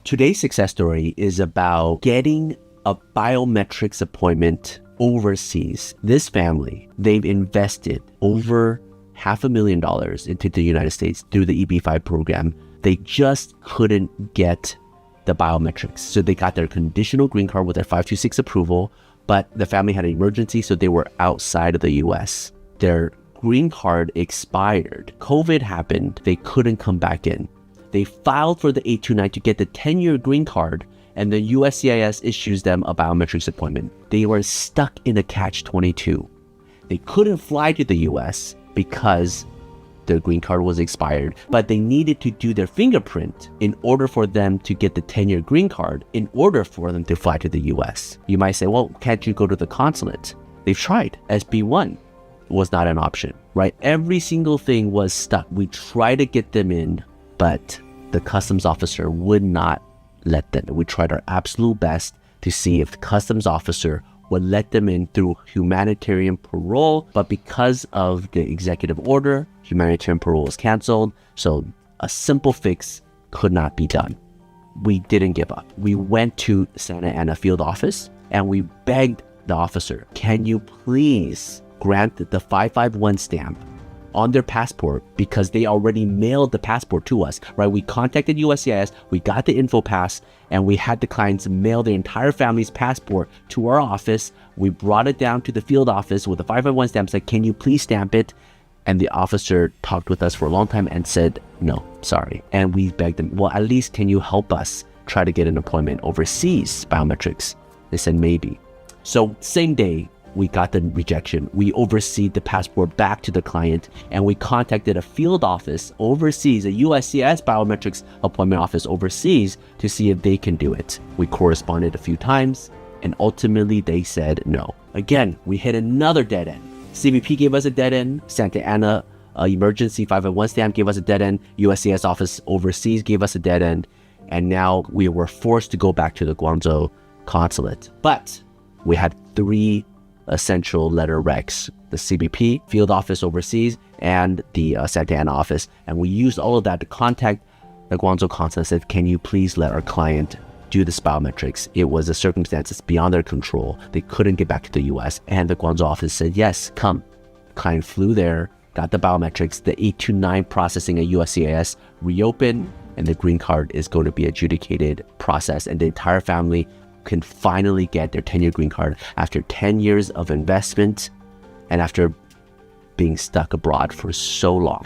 Today's success story is about getting a biometrics appointment overseas. This family, they've invested over $500,000 into the United States through the EB-5 program. They just couldn't get the biometrics. So they got their conditional green card with their 526 approval, but the family had an emergency, so they were outside of the US. Their green card expired. COVID happened. They couldn't come back in. They filed for the I-829 to get the 10-year green card, and the USCIS issues them a biometrics appointment. They were stuck in a catch-22. They couldn't fly to the US because their green card was expired, but they needed to do their fingerprint in order for them to get the 10-year green card in order for them to fly to the US. You might say, well, can't you go to the consulate? They've tried. SB1 was not an option, right? Every single thing was stuck. We tried to get them in, but the customs officer would not let them. We tried our absolute best to see if the customs officer would let them in through humanitarian parole, but because of the executive order, humanitarian parole was canceled, so a simple fix could not be done. We didn't give up. We went to Santa Ana field office and we begged the officer, can you please grant the 551 stamp on their passport, because they already mailed the passport to us, right? We contacted USCIS, we got the info pass, and we had the clients mail their entire family's passport to our office. We brought it down to the field office with a 551 stamp, said, can you please stamp it? And the officer talked with us for a long time and said, no, sorry. And we begged them, well, at least can you help us try to get an appointment overseas, biometrics? They said, maybe. So same day, we got the rejection. We overseed the passport back to the client, and we contacted a field office overseas, a USCIS biometrics appointment office overseas, to see if they can do it. We corresponded a few times, and ultimately they said no. Again, we hit another dead end. CBP gave us a dead end. Santa Ana emergency 501 stamp gave us a dead end. USCIS office overseas gave us a dead end. And now we were forced to go back to the Guangzhou consulate. But we had three essential letter recs: the CBP, field office overseas, and the Santa Ana office. And we used all of that to contact the Guangzhou consulate and said, can you please let our client do this biometrics? It was a circumstance beyond their control. They couldn't get back to the US. And the Guangzhou office said, yes, come. The client flew there, got the biometrics, the I-829 processing at USCIS reopened, and the green card is going to be adjudicated, processed, and the entire family can finally get their 10-year green card after 10 years of investment and after being stuck abroad for so long.